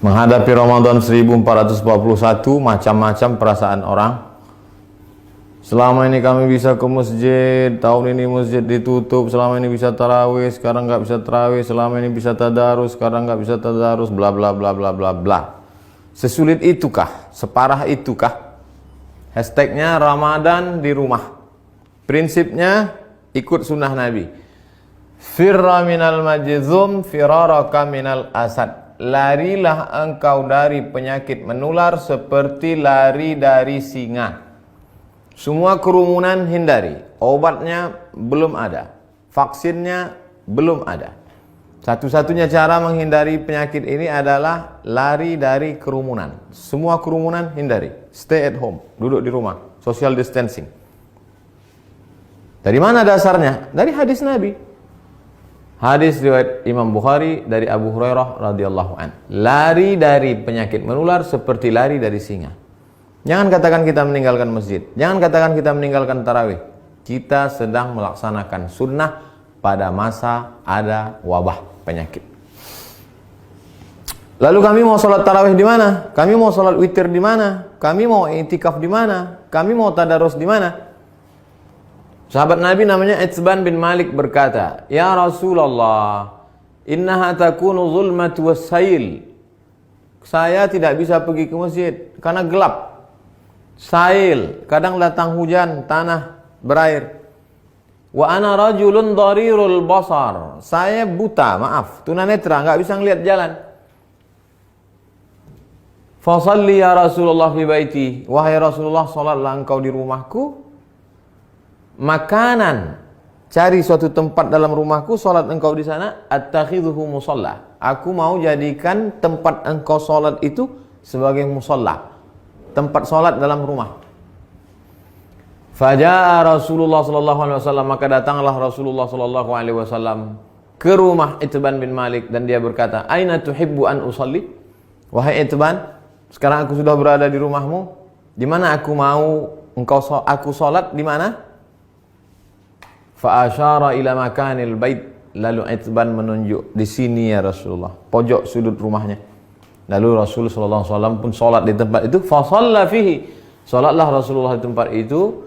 Menghadapi Ramadan 1441, macam-macam perasaan orang. Selama ini kami bisa ke masjid, tahun ini masjid ditutup. Selama ini bisa tarawih, sekarang nggak bisa tarawih. Selama ini bisa tadarus, sekarang nggak bisa tadarus. Bla bla bla bla bla bla. Sesulit itukah? Separah itukah? Hashtagnya Ramadan di rumah. Prinsipnya ikut sunnah Nabi. Firra minal majzum, firaraka minal asad. Larilah engkau dari penyakit menular seperti lari dari singa. Semua kerumunan hindari. Obatnya belum ada. Vaksinnya belum ada. Satu-satunya cara menghindari penyakit ini adalah lari dari kerumunan. Semua kerumunan hindari. Stay at home. Duduk di rumah. Social distancing. Dari mana dasarnya? Dari hadis Nabi. Hadis riwayat Imam Bukhari dari Abu Hurairah radhiyallahu an. Lari dari penyakit menular seperti lari dari singa. Jangan katakan kita meninggalkan masjid. Jangan katakan kita meninggalkan tarawih. Kita sedang melaksanakan sunnah pada masa ada wabah penyakit. Lalu kami mau sholat tarawih di mana? Kami mau sholat witir di mana? Kami mau i'tikaf di mana? Kami mau tadarus di mana? Sahabat Nabi namanya Itsban bin Malik berkata, "Ya Rasulullah, innaha takunu zulmatu wassail." Saya tidak bisa pergi ke masjid karena gelap. Sail, kadang datang hujan, tanah berair. Wa ana rajulun dharirul basar. Saya buta, maaf, tunanetra, enggak bisa ngelihat jalan. Fa shalli ya Rasulullah fi baiti. Wahai Rasulullah, salatlah engkau di rumahku. Makanan, cari suatu tempat dalam rumahku, salat engkau di sana. Attakhidhuhu musalla. Aku mau jadikan tempat engkau salat itu sebagai musalla, tempat salat dalam rumah. Faja'a Rasulullah sallallahu alaihi wasallam, maka datanglah Rasulullah sallallahu alaihi wasallam ke rumah Itban bin Malik dan dia berkata, "Aina tuhibbu an usalli?" Wahai Itban, sekarang aku sudah berada di rumahmu. Di mana aku mau aku salat di mana? Fa asyara ila makanil bait. Lalu Itban menunjuk, di sini ya Rasulullah, pojok sudut rumahnya. Lalu Rasul sallallahu alaihi wasallam pun salat di tempat itu. Fa shalla fihi. Salatlah Rasulullah di tempat itu.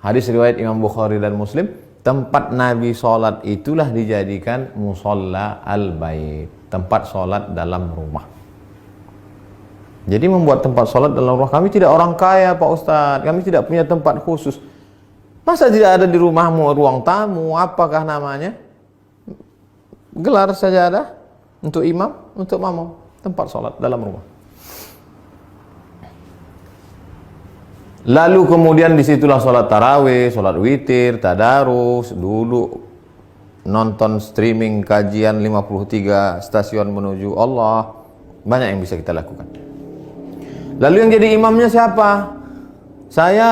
Hadis riwayat Imam Bukhari dan Muslim. Tempat Nabi salat itulah dijadikan musalla al-bait, tempat salat dalam rumah. Jadi membuat tempat salat dalam rumah. Kami tidak orang kaya, Pak Ustadz. Kami tidak punya tempat khusus. Masa tidak ada di rumahmu ruang tamu, apakah namanya? Gelar sajadah untuk imam, untuk makmum, tempat salat dalam rumah. Lalu kemudian disitulah salat tarawih, salat witir, tadarus, dulu nonton streaming kajian 53 stasiun menuju Allah. Banyak yang bisa kita lakukan. Lalu yang jadi imamnya siapa? Saya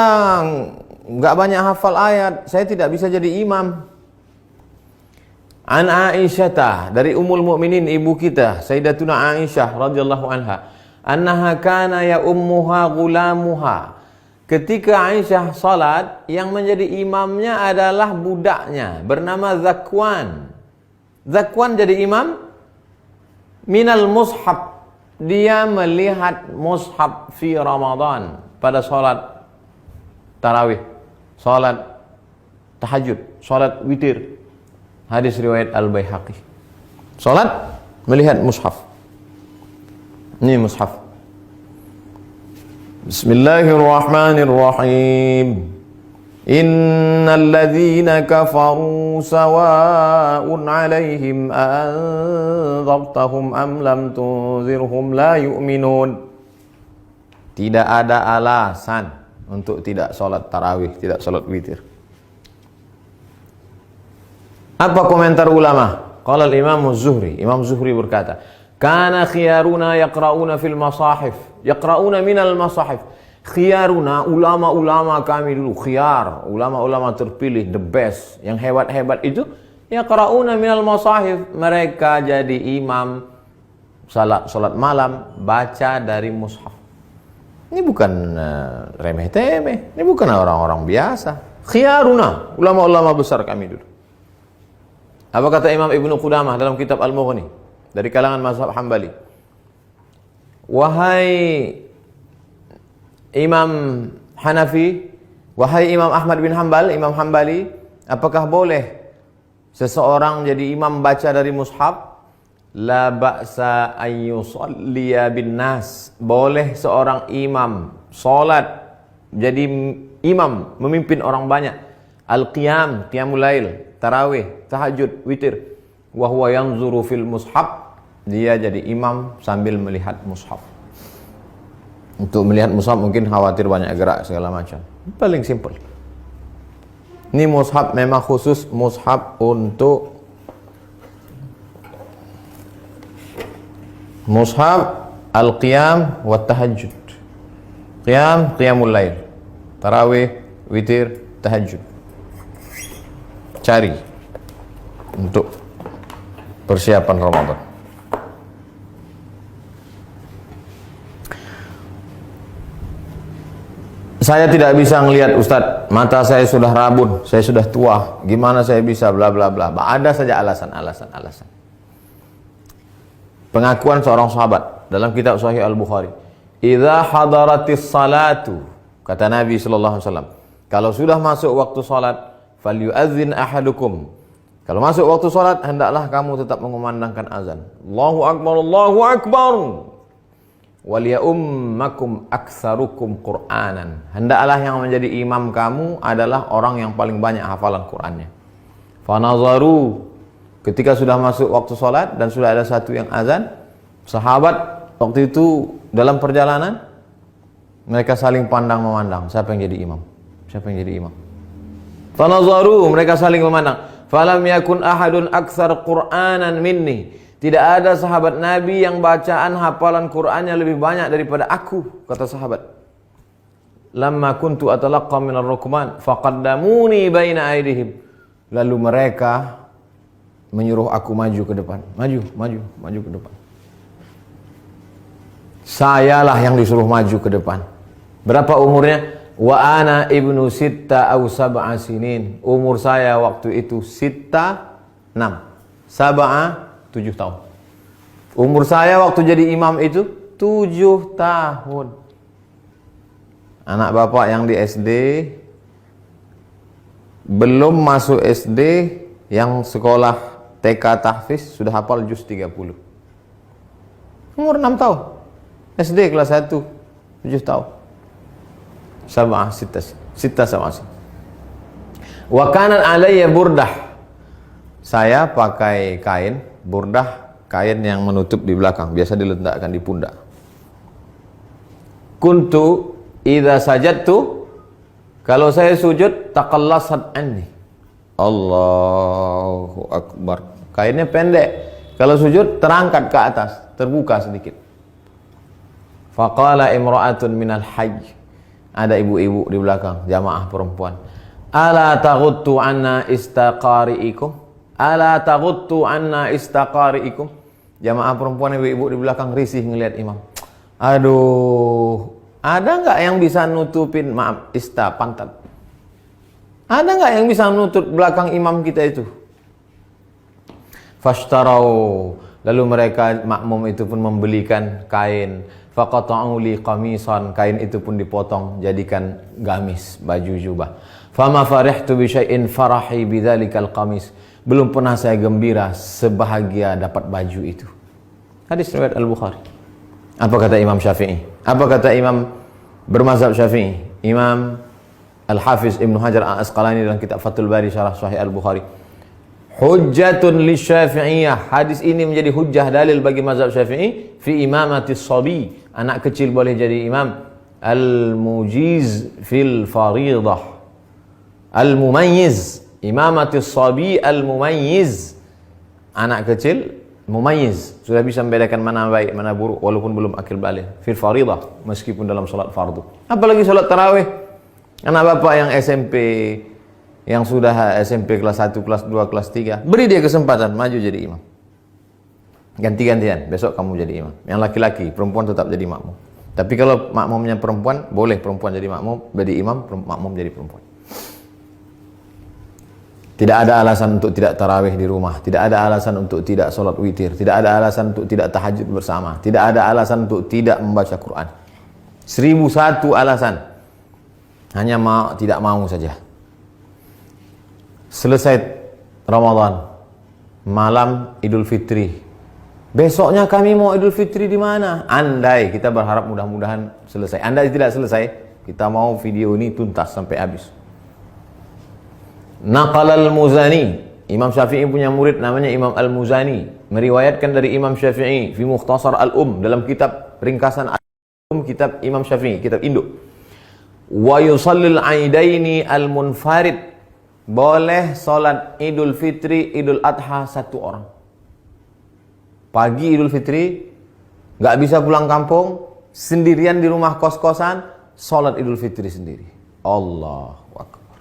nggak banyak hafal ayat, saya tidak bisa jadi imam. An Aisyah, dari Ummul Mukminin, ibu kita Sayyidatuna Aisyah radhiyallahu anha, annaha kana ya ummuha gulamuha. Ketika Aisyah salat, yang menjadi imamnya adalah budaknya bernama Zakwan. Zakwan jadi imam minal mushaf. Dia melihat mushaf fi Ramadan pada salat tarawih, salat tahajud, salat witir. Hadis riwayat Al-Baihaqi. Salat melihat mushaf. Ini mushaf. Bismillahirrahmanirrahim. Innal ladzina kafaru sawa'un 'alaihim anzartahum am lam tunzirhum la yu'minun. Tidak ada alasan untuk tidak salat tarawih, tidak salat witir. Apa komentar ulama? Qala al-Imam Az-Zuhri. Imam Zuhri berkata, "Kana khiyaruna yaqra'una fil masahif." Yaqra'una minal masahif. Khiyaruna, ulama-ulama kami dulu, khiyar, ulama-ulama terpilih, the best, yang hebat-hebat itu, yaqra'una minal masahif. Mereka jadi imam salat malam, baca dari mushaf. Ini bukan remeh-temeh, ini bukan orang-orang biasa. Khiyaruna, ulama-ulama besar kami dulu. Apa kata Imam Ibnu Qudamah dalam kitab Al-Mughni dari kalangan mazhab Hambali? wahai Imam Hanafi, wahai Imam Ahmad bin Hanbal, Imam Hambali, apakah boleh seseorang jadi imam baca dari mushaf? La ba'sa an yusalliya bin nas. Boleh seorang imam salat jadi imam memimpin orang banyak. Al-qiyam, qiyamul lail, tarawih, tahajud, witir. Wa huwa yanzuru fil mushaf. Dia jadi imam sambil melihat mushaf. Untuk melihat mushaf mungkin khawatir banyak gerak segala macam. Paling simple. Ini mushaf memang khusus mushaf untuk mushaf al-qiyam wa tahajud. Qiyam, qiyamul lail. Tarawih, witir, tahajud. Cari untuk persiapan Ramadan. Saya tidak bisa ngelihat Ustadz, mata saya sudah rabun, saya sudah tua, gimana saya bisa bla bla bla. Ada saja alasan. Pengakuan seorang sahabat dalam kitab Sahih Al-Bukhari. Idza hadaratis salatu, kata Nabi sallallahu alaihi wasallam, kalau sudah masuk waktu salat, falyu'adzin ahadukum. Kalau masuk waktu salat, hendaklah kamu tetap mengumandangkan azan. Allahu akbar, Allahu akbar. Waliyummakum aktsarukum Qur'anan. Hendaklah yang menjadi imam kamu adalah orang yang paling banyak hafalan Qur'annya. Fanazaru, ketika sudah masuk waktu salat dan sudah ada satu yang azan, sahabat waktu itu dalam perjalanan mereka saling pandang memandang, siapa yang jadi imam? Siapa yang jadi imam? Fanazaru, mereka saling memandang. Falam yakun ahadun aktsar Qur'anan minni. Tidak ada sahabat Nabi yang bacaan hafalan Qur'annya lebih banyak daripada aku, kata sahabat. Lamma kuntu atalaqqa minar rukman faqaddamuni baina aydihim. Lalu mereka menyuruh aku maju ke depan. Maju ke depan. Sayalah yang disuruh maju ke depan. Berapa umurnya? Wa ana ibnu sitta aw sab'a sinin. Umur saya waktu itu sitta 6. Sab'a 7 tahun. Umur saya waktu jadi imam itu 7 tahun. Anak bapak yang di SD, belum masuk SD, yang sekolah TK tahfiz sudah hafal juz 30. Umur 6 tahun. SD kelas 1, 7 tahun. Sab'ah sitta sab'ah. Wa kana alayya burdah. Saya pakai kain burdah, kain yang menutup di belakang, biasa diletakkan di pundak. Kuntu idza sajadtu, kalau saya sujud, taqallasat anni. Allahu akbar. Kainnya pendek. Kalau sujud terangkat ke atas, terbuka sedikit. Faqala imra'atun minal hajj. Ada ibu-ibu di belakang, jamaah perempuan. Ala taghuttu anna istaqari'ikum? Ala taghuttu anna istaqari'ikum? Jamaah perempuan, ibu-ibu di belakang risih ngelihat imam. Aduh, ada nggak yang bisa nutupin, maaf, pantat? Ada nggak yang bisa nutup belakang imam kita itu? Fashtarau, lalu mereka makmum itu pun membelikan kain. Faqata'u li qamisan, kain itu pun dipotong jadikan gamis, baju jubah. Fama farihtu bi syai'in farahi bidzalikal qamis. Belum pernah saya gembira sebahagia dapat baju itu. Hadis riwayat Al-Bukhari. Apa kata Imam Syafi'i? Apa kata Imam bermazhab Syafi'i? Imam Al-Hafiz Ibnu Hajar Al-Asqalani dalam kitab Fathul Bari syarah Sahih Al-Bukhari. Hujjatun li Syafi'iyah. Hadis ini menjadi hujjah dalil bagi mazhab Syafi'i fi imamatis sabi. Anak kecil boleh jadi imam. Al-mujiz fil faridah. Al-mumayyiz. Imamatis sabi al-mumayyiz. Anak kecil mumayyiz, sudah bisa membedakan mana baik mana buruk walaupun belum akil balik. Fil faridah, meskipun dalam salat fardu. Apalagi salat tarawih. Anak bapak yang SMP, yang sudah SMP kelas 1, kelas 2, kelas 3, beri dia kesempatan maju jadi imam. Ganti-gantian, besok kamu jadi imam. Yang laki-laki, perempuan tetap jadi makmum. Tapi kalau makmumnya perempuan, boleh perempuan jadi makmum, jadi imam, makmum jadi perempuan. Tidak ada alasan untuk tidak tarawih di rumah. Tidak ada alasan untuk tidak sholat witir. Tidak ada alasan untuk tidak tahajud bersama. Tidak ada alasan untuk tidak membaca Quran. 1001 alasan. Hanya tidak mau saja. Selesai Ramadan, malam Idul Fitri. Besoknya kami mau Idul Fitri di mana? Andai, kita berharap mudah-mudahan selesai. Andai tidak selesai, kita mau video ini tuntas sampai habis. Naqal al-Muzani, Imam Syafi'i punya murid namanya Imam al-Muzani, meriwayatkan dari Imam Syafi'i fi Mukhtasar al-Um, dalam kitab ringkasan al-Um, kitab Imam Syafi'i, kitab induk. Wa yusallil aidaini al-munfarid, boleh salat Idul Fitri, Idul Adha satu orang. Pagi Idul Fitri, nggak bisa pulang kampung, sendirian di rumah kos-kosan, salat Idul Fitri sendiri. Allahu Akbar.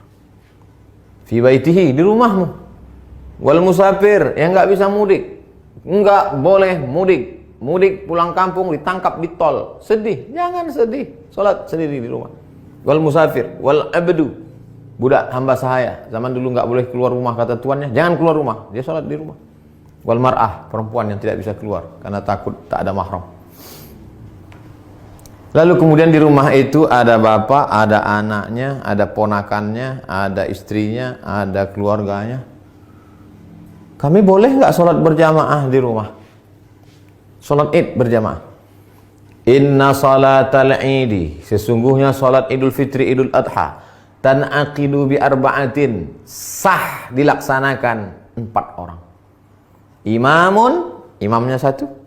Fi baitihi, di rumahmu. Wal musafir, yang nggak bisa mudik, nggak boleh mudik. Mudik pulang kampung ditangkap di tol, sedih. Jangan sedih, salat sendiri di rumah. Wal musafir, wal abdu, budak hamba sahaya. Zaman dulu nggak boleh keluar rumah kata tuannya, jangan keluar rumah, dia salat di rumah. Wal mar'ah, perempuan yang tidak bisa keluar karena takut tak ada mahram. Lalu kemudian di rumah itu ada bapak, ada anaknya, ada ponakannya, ada istrinya, ada keluarganya. Kami boleh nggak sholat berjamaah di rumah? Sholat Id berjamaah. Inna salatal idi, sesungguhnya sholat Idul Fitri, Idul Adha, tan'aqidu bi arba'atin, sah dilaksanakan 4 orang. Imamun, imamnya 1.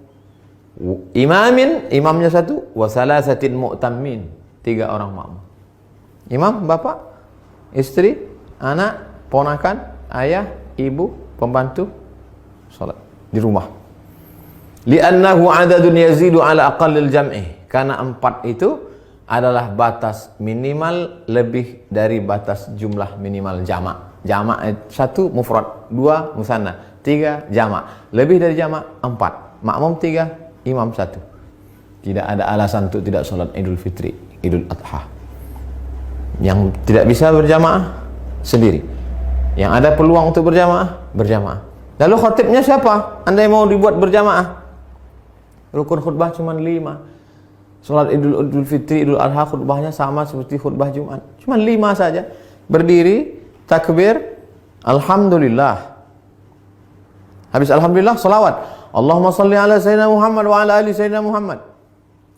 Imamin, imamnya 1, wa salasatin mu'tammin, 3 orang makmum. Imam, bapak, istri, anak, ponakan, ayah, ibu, pembantu, salat di rumah. Li'annahu adadun yazidu ala aqallil jam'i, karena 4 itu adalah batas minimal lebih dari batas jumlah minimal jamak. Jamak 1 mufrad, 2 musanna, 3 jamak. Lebih dari jamak 4, makmum 3, imam 1. Tidak ada alasan untuk tidak sholat Idul Fitri, Idul Adha. Yang tidak bisa berjamaah sendiri. Yang ada peluang untuk berjamaah, berjamaah. Lalu khatibnya siapa? Andai mau dibuat berjamaah, rukun khutbah cuma 5. Sholat Idul Fitri, Idul Adha khutbahnya sama seperti khutbah Jumat, cuma 5 saja. Berdiri, takbir, alhamdulillah. Habis alhamdulillah, salawat. Allahumma salli ala sayyidina Muhammad wa ala ali sayyidina Muhammad.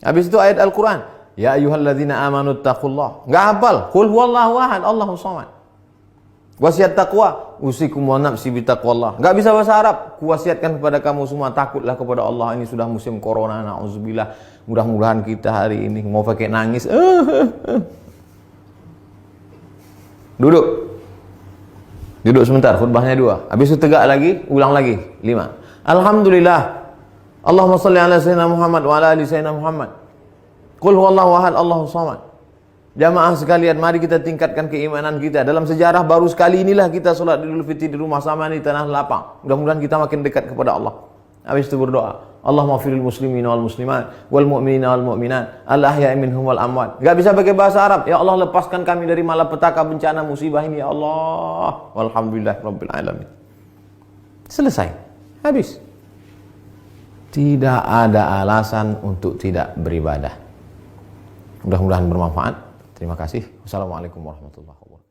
Habis itu ayat Al-Quran. Ya ayyuhalladzina amanu taqullah. Enggak hafal. Qul huwallahu ahad, Allahus samad. Wasiat taqwa, usikum wa nafsi bi taqwallah. Enggak bisa bahasa Arab. Kuwasiatkan kepada kamu semua, takutlah kepada Allah. Ini sudah musim corona, nauzubillah. Mudah-mudahan kita hari ini mau pakai nangis. Duduk. Duduk sebentar, khutbahnya 2. Habis itu tegak lagi, ulang lagi 5. Alhamdulillah. Allahumma salli ala sayyidina Muhammad wa ala ali sayyidina Muhammad. Qul huwallahu ahad, Allahus samad. Jamaah sekalian, mari kita tingkatkan keimanan kita. Dalam sejarah baru sekali inilah kita sholat Idul Fitri di rumah sama di tanah lapang. Mudah-mudahan kita makin dekat kepada Allah. Habis itu berdoa. Allahumma firil muslimin wal muslimat wal mu'minina wal mu'minat al ahya'i minhum wal amwat. Enggak bisa pakai bahasa Arab. Ya Allah, lepaskan kami dari malapetaka bencana musibah ini ya Allah. Walhamdulillah rabbil alamin. Selesai. Habis. Tidak ada alasan untuk tidak beribadah. Mudah-mudahan bermanfaat. Terima kasih. Wassalamualaikum warahmatullahi wabarakatuh.